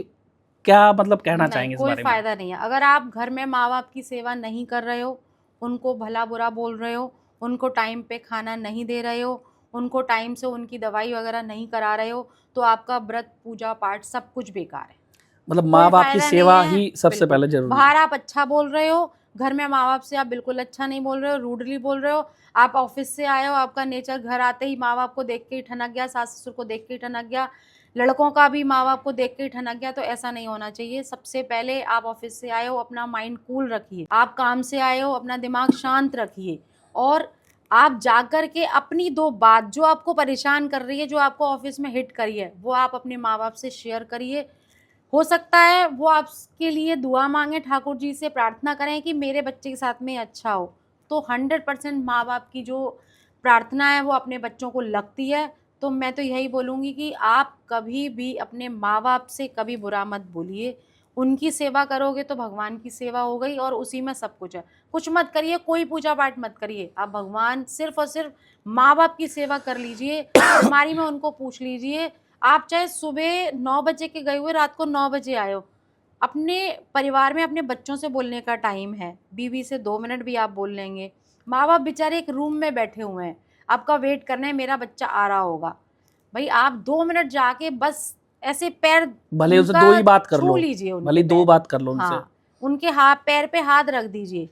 क्या मतलब कहना नहीं, चाहेंगे इस कोई बारे में? फ़ायदा नहीं है। अगर आप घर में माँ-बाप की सेवा नहीं कर रहे हो, उनको भला-बुरा बोल रहे हो, उनको टाइम पे खाना नहीं दे रहे हो, उनको टाइम से उनकी दवाई वगैरह नहीं करा रहे हो, तो आपका व्रत, पूजा-पाठ सब कुछ बेकार है। मतलब कोई माँ-बाप की फ़ायदा नहीं सेवा है, ही सबसे बिल्कुल। पहले ज़रूरी है। बाहर आप अच्छा बोल रहे हो, घर में माँ-बाप से आप बिल्कुल अच्छा नहीं बोल रहे हो, रूडली बोल रहे हो। आप ऑफ़िस से आए हो, आपका नेचर घर आते ही माँ-बाप को देख के ही ठनक गया, सास-ससुर को देख के ही ठनक गया, लड़कों का भी माँ-बाप को देख के ही ठनक गया, तो ऐसा नहीं होना चाहिए। सबसे पहले आप ऑफ़िस से आए हो, अपना माइंड कूल रखिए। आप काम से आए हो, अपना दिमाग शांत रखिए और आप जाकर के अपनी 2 बात जो आपको परेशान कर रही है, जो आपको ऑफ़िस में हिट करी है, वो आप अपने माँ-बाप से शेयर करिए। हो सकता है वो आपके लिए दुआ माँगे, ठाकुर जी से प्रार्थना करें कि मेरे बच्चे के साथ में अच्छा हो। तो 100% माँ-बाप की जो प्रार्थना है वो अपने बच्चों को लगती है। तो मैं तो यही बोलूँगी कि आप कभी भी अपने माँ-बाप से कभी बुरा मत बोलिए। उनकी सेवा करोगे तो भगवान की सेवा हो गई और उसी में सब कुछ है। कुछ मत करिए, कोई पूजा-पाठ मत करिए। आप भगवान सिर्फ़ और सिर्फ़ माँ-बाप की सेवा कर लीजिए। बीमारी में उनको पूछ लीजिए। आप चाहे सुबह 9 बजे के गए हुए रात को 9 बजे आए हो, अपने परिवार में अपने बच्चों से बोलने का टाइम है, बीवी से 2 मिनट भी आप बोल लेंगे। माँ-बाप बेचारे एक रूम में बैठे हुए हैं, आपका वेट कर रहे हैं मेरा बच्चा आ रहा होगा। भई आप 2 मिनट जाके बस ऐसे पैर भले उनसे 2 उनका ही बात कर छू लो, लीजिए, भले उनके ही 2 पैर। बात कर लो उनसे। हाँ, उनके पैर पे हाथ रख दीजिए।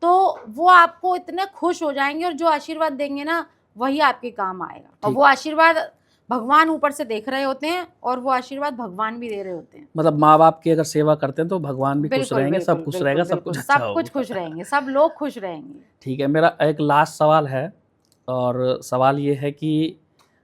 तो वो आपको इतने खुश हो जाएँगे और जो आशीर्वाद देंगे ना, वही आपके काम आएगा। और ठीक। वो आशीर्वाद भगवान ऊपर से देख रहे होते हैं और वो आशीर्वाद भगवान भी दे रहे होते हैं। मतलब माँ-बाप की अगर सेवा करते हैं तो भगवान भी खुश बिल्कुल, रहेंगे, सब बिल्कुल, खुश रहेगा, बिल्कुल, सब बिल्कुल। कुछ अच्छा सब कुछ खुश होगा। रहेंगे, सब लोग खुश रहेंगे। ठीक है, मेरा एक लास्ट सवाल है और सवाल ये है कि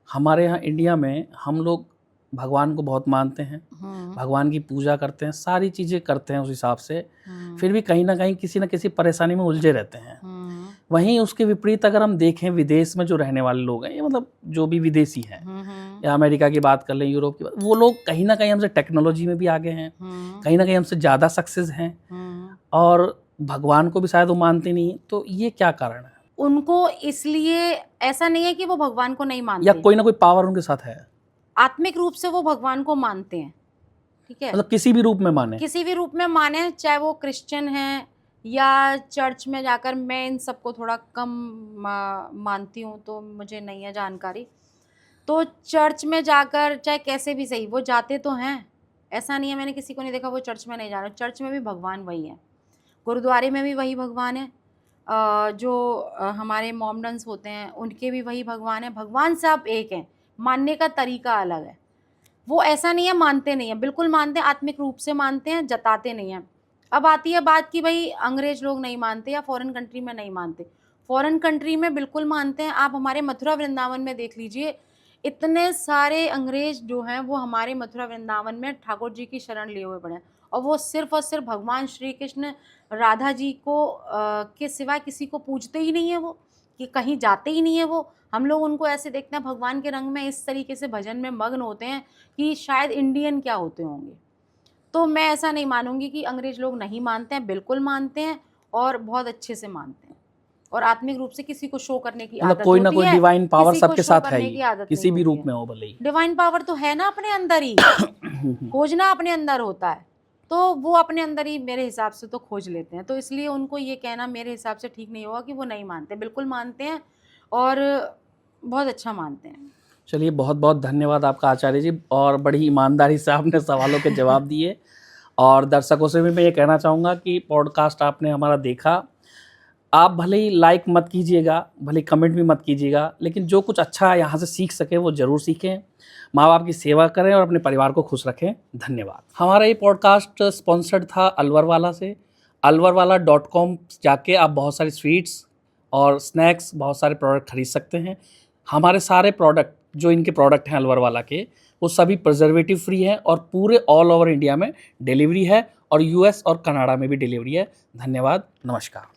हमारे यहाँ इंडिया में हम लोग भगवान को बहुत मानते हैं, हुँ, भगवान की पूजा करते हैं, सारी चीज़ें करते हैं उस हिसाब से, हुँ, फिर भी कहीं न कहीं किसी न किसी परेशानी में उलझे रहते हैं। हुँ, वहीं उसके विपरीत अगर हम देखें विदेश में जो रहने वाले लोग हैं, ये मतलब जो भी विदेशी हैं हुँ, हुँ, या अमेरिका की बात कर लें, यूरोप की बात, वो लोग कहीं न कहीं हमसे टेक्नोलॉजी में भी आगे हैं, हुँ, कहीं न कहीं हमसे ज़्यादा सक्सेस हैं हुँ। और भगवान को भी शायद वो मानते नहीं हैं, तो ये क्या कारण है? उनको इसलिए ऐसा नहीं है कि वो भगवान को नहीं या मानते, कोई ना कोई पावर उनके साथ है? आत्मिक रूप से वो भगवान को मानते हैं, ठीक है? मतलब किसी भी रूप में माने? किसी भी रूप में माने, चाहे वो क्रिश्चियन हैं या चर्च में जाकर, मैं इन सबको थोड़ा कम मानती हूँ तो मुझे नहीं है जानकारी। तो चर्च में जाकर चाहे कैसे भी सही वो जाते तो हैं, ऐसा नहीं है मैंने किसी को नहीं देखा वो चर्च में नहीं जा रहा। चर्च में भी भगवान वही है, गुरुद्वारे में भी वही भगवान है, जो हमारे मोमडन्स होते हैं उनके भी वही भगवान है। भगवान सब एक हैं, मानने का तरीका अलग है। वो ऐसा नहीं है मानते नहीं हैं, बिल्कुल मानते हैं, आत्मिक रूप से मानते हैं, जताते नहीं हैं। अब आती है बात कि भई अंग्रेज लोग नहीं मानते या फ़ॉरेन कंट्री में नहीं मानते। फ़ॉरेन कंट्री में बिल्कुल मानते हैं, आप हमारे मथुरा वृंदावन में देख लीजिए, इतने सारे अंग्रेज जो हैं वो हमारे मथुरा वृंदावन में ठाकुर जी की शरण लिए हुए पड़े हैं और वो सिर्फ़ और सिर्फ़ भगवान श्री कृष्ण, राधा जी को के सिवा किसी को पूजते ही नहीं हैं वो। कि कहीं जाते ही नहीं है वो। हम लोग उनको ऐसे देखते हैं भगवान के रंग में, इस तरीके से भजन में मग्न होते हैं कि शायद इंडियन क्या होते होंगे। तो मैं ऐसा नहीं मानूंगी कि अंग्रेज लोग नहीं मानते हैं, बिल्कुल मानते हैं और बहुत अच्छे से मानते हैं। और आत्मिक रूप से किसी को शो करने की मतलब आदत कोई ना होती कोई है, डिवाइन पावर किसी को सबके शो साथ है करने ही, की आदत किसी नहीं भी होती रूप है। में हो भले ही। डिवाइन पावर तो है ना अपने अंदर ही, खोजना अपने अंदर होता है, तो वो अपने अंदर ही मेरे हिसाब से तो खोज लेते हैं। तो इसलिए उनको ये कहना मेरे हिसाब से ठीक नहीं होगा कि वो नहीं मानते, बिल्कुल मानते हैं और बहुत अच्छा मानते हैं। चलिए, बहुत बहुत धन्यवाद आपका आचार्य जी, और बड़ी ईमानदारी से आपने सवालों के जवाब दिए। और दर्शकों से भी मैं ये कहना चाहूँगा कि पॉडकास्ट आपने हमारा देखा, आप भले ही लाइक मत कीजिएगा, भले ही कमेंट भी मत कीजिएगा, लेकिन जो कुछ अच्छा यहाँ से सीख सकें वो ज़रूर सीखें। माँ बाप की सेवा करें और अपने परिवार को खुश रखें। धन्यवाद। हमारा ये पॉडकास्ट स्पॉन्सर्ड था अलवरवाला से। alvarwala.com जाके आप बहुत सारी स्वीट्स और स्नैक्स, बहुत सारे प्रोडक्ट खरीद सकते हैं। हमारे सारे प्रोडक्ट, जो इनके प्रोडक्ट हैं अलवरवाला के, वो सभी प्रिजर्वेटिव फ्री हैं और पूरे ऑल ओवर इंडिया में डिलीवरी है, और यूएस और कनाडा में भी डिलीवरी है। धन्यवाद, नमस्कार।